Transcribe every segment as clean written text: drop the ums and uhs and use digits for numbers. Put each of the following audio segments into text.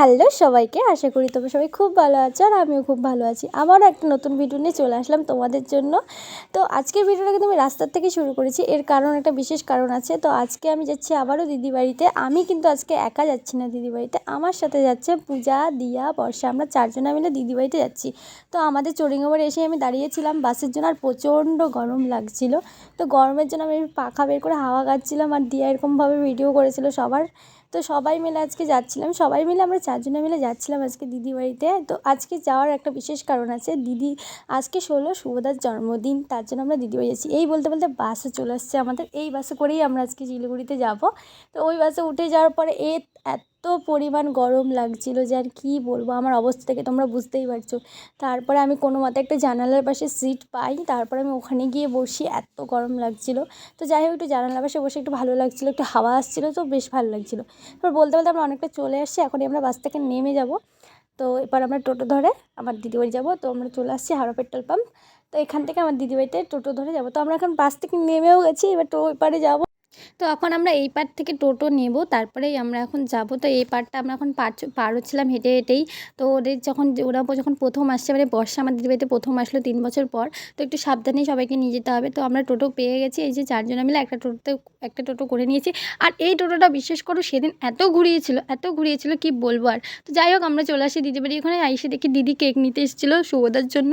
Hello সবাইকে, আশা করি তোমরা সবাই খুব ভালো আছো আর আমিও খুব ভালো আছি। আবারও একটা নতুন ভিডিও নিয়ে চলে আসলাম তোমাদের জন্য। তো আজকের ভিডিওটা কিন্তু আমি রাস্তার থেকে শুরু করেছি, এর কারণ একটা বিশেষ কারণ আছে। তো আজকে আমি যাচ্ছি আবারও দিদি বাড়িতে। আমি কিন্তু আজকে একা যাচ্ছি না দিদি বাড়িতে, আমার সাথে যাচ্ছে পূজা, দিয়া, বর্ষা। আমরা চারজনে মিলে দিদি বাড়িতে যাচ্ছি। তো আমাদের চড়িংবাড়ি এসে আমি দাঁড়িয়েছিলাম বাসের জন্য, আর প্রচণ্ড গরম লাগছিল। তো গরমের জন্য আমি পাখা বের করে হাওয়া খাচ্ছিলাম, আর দিয়া এরকমভাবে ভিডিও করেছিল সবার। তো সবাই মিলে আজকে যাচ্ছিলাম, সবাই মিলে আমরা চারজনে মিলে যাচ্ছিলাম আজকে দিদি বাড়িতে। তো আজকে যাওয়ার একটা বিশেষ কারণ আছে, দিদি আজকে শুভদার জন্মদিন, তার জন্য আমরা দিদি বাড়ি যাচ্ছি। এই বলতে বলতে বাসে চলে আসছে আমাদের, এই বাসে করেই আমরা আজকে শিলিগুড়িতে যাব। তো ওই বাসে উঠে যাওয়ার পরে এত পরিমাণ গরম লাগছিল যে আর কী বলবো, আমার অবস্থা থেকে তোমরা বুঝতেই পারছো। তারপরে আমি কোনো মতে একটা জানালার পাশে সিট পাই, তারপরে আমি ওখানে গিয়ে বসি, এত গরম লাগছিল। তো যাই হোক, একটু জানালার পাশে বসে একটু ভালো লাগছিলো, একটু হাওয়া আসছিলো, তো বেশ ভালো লাগছিলো। এবার বলতে বলতে আমরা অনেকটা চলে আসছি, এখনই আমরা বাস থেকে নেমে যাব। তো এবার আমরা টোটো ধরে আমার দিদিবাড়ি যাব। তো আমরা চলে আসছি হাওড়া পেট্রোল পাম্প। তো এখান থেকে আমার দিদিবাড়িতে টোটো ধরে যাব। তো আমরা এখন বাস থেকে নেমেও গেছি, এবার এপারে যাব। তো এখন আমরা এই পার থেকে টোটো নেব, তারপরেই আমরা এখন যাব। তো এই পারটা আমরা এখন পার হচ্ছিলাম হেঁটে হেঁটেই। তো ওরা যখন প্রথম আসছে, মানে বর্ষা আমার দিদিবাড়িতে প্রথম আসলো 3 বছর পর। তো একটু সাবধানেই সবাইকে নিয়ে যেতে হবে। তো আমরা টোটো পেয়ে গেছি, এই যে চারজনে মিলে একটা টোটো করে নিয়েছি। আর এই টোটোটা বিশেষ করে সেদিন এত ঘুরিয়েছিল কি বলবো আর। তো যাই হোক, আমরা চলে আসি দিদিবাড়ি। ওখানে এসে দেখি দিদি কেক নিতে এসেছিলো শুভদার জন্য,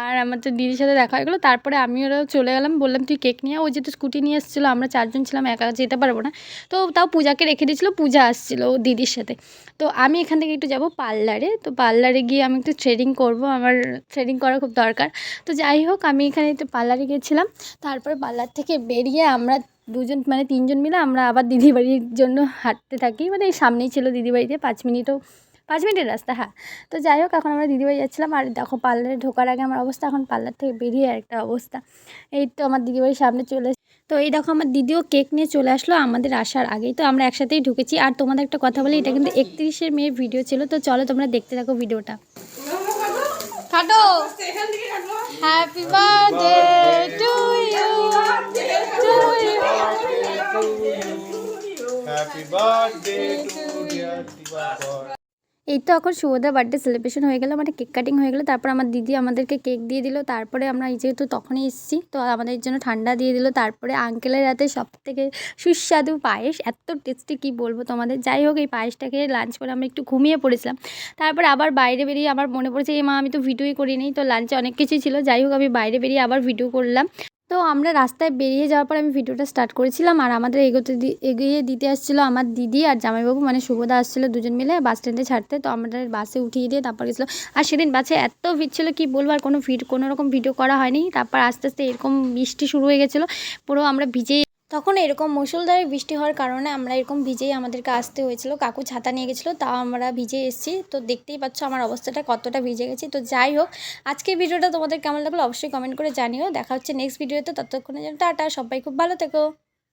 আর আমার তো দিদির সাথে দেখা হয়ে গেলো। তারপরে আমিও চলে গেলাম, বললাম তুই কেক নিয়ে। ও যেহেতু স্কুটি নিয়ে এসেছিলো, আমরা চারজন ছিলাম, একা যেতে পারবো না। তো তাও পূজাকে রেখে দিয়েছিলো, পূজা আসছিলো ও দিদির সাথে। তো আমি এখান থেকে একটু যাব পার্লারে। তো পার্লারে গিয়ে আমি একটু থ্রেডিং করব, আমার থ্রেডিং করা খুব দরকার। তো যাই হোক, আমি এখানে একটু পার্লারে গিয়েছিলাম। তারপর পার্লার থেকে বেরিয়ে আমরা দুজন মানে তিনজন মিলে আমরা আবার দিদি বাড়ির জন্য হাঁটতে থাকি। মানে এই সামনেই ছিল দিদি বাড়িতে, 5 মিনিটের রাস্তা। হ্যাঁ। তো যাই হোক, এখন আমরা দিদিবাড়ি যাচ্ছিলাম। আর দেখো, পার্লারে ঢোকার আগে আমার অবস্থা, এখন পার্লার থেকে বেরিয়ে একটা অবস্থা। এই তো আমার দিদিবাড়ির সামনে চলে। তো এই দেখো, আমার দিদিও কেক নিয়ে চলে আসলো আমাদের আসার আগেই। তো আমরা একসাথেই ঢুকেছি। আর তোমাদের একটা কথা বলি, এটা কিন্তু 31 মে ভিডিও ছিল। তো চলো তোমরা দেখতে থাকো ভিডিওটা। খাটো, happy birthday to you, happy birthday to dear Diwakar. এই তো এখন শুভদার বার্থডে সেলিব্রেশন হয়ে গেল, মানে কেক কাটিং হয়ে গেলো। তারপর আমার দিদি আমাদেরকে কেক দিয়ে দিল। তারপরে আমরা যেহেতু তখনই এসেছি, তো আমাদের জন্য ঠান্ডা দিয়ে দিল। তারপরে আঙ্কেলের হাতে সবথেকে সুস্বাদু পায়েস, এত টেস্টি কি বলবো তোমাদের। যাই হোক, এই পায়েসটাকে লাঞ্চ করে আমরা একটু ঘুমিয়ে পড়েছিলাম। তারপরে আবার বাইরে বেরিয়ে আমার মনে পড়েছে, এই মা আমি তো ভিডিওই করিনি। তো লাঞ্চে অনেক কিছুই ছিল। যাই হোক, আমি বাইরে বেরিয়ে আবার ভিডিও করলাম। তো আমরা রাস্তায় বেরিয়ে যাওয়ার পর আমি ভিডিওটা স্টার্ট করেছিলাম, আর আমাদের এগিয়ে দিতে আসছিলো আমার দিদি আর জামাইবাবু, মানে শুভদা আসছিলো, দুজন মিলে বাস স্ট্যান্ডে ছাড়তে। তো আমাদের বাসে উঠিয়ে দিয়ে তারপর গেছিলো। আর সেদিন বাসে এত ভিড় ছিল কি বলবো, আর কোনো রকম ভিডিও করা হয়নি। তারপর আস্তে আস্তে এরকম বৃষ্টি শুরু হয়ে গেছিলো, পুরো আমরা ভিজেই। তখন এরকম মুষলধারে বৃষ্টি হওয়ার কারণে আমরা এরকম ভিজেই আমাদেরকে আসতে হয়েছিল। কাকু ছাতা নিয়ে গেছিলো, তাও আমরা ভিজে এসেছি। তো দেখতেই পাচ্ছ আমার অবস্থাটা কতটা ভিজে গেছি। তো যাই হোক, আজকের ভিডিওটা তোমাদের কেমন লাগলো অবশ্যই কমেন্ট করে জানিও। দেখা হচ্ছে নেক্সট ভিডিওতে, ততক্ষণের জন্য টাটা, সবাই খুব ভালো থেকো।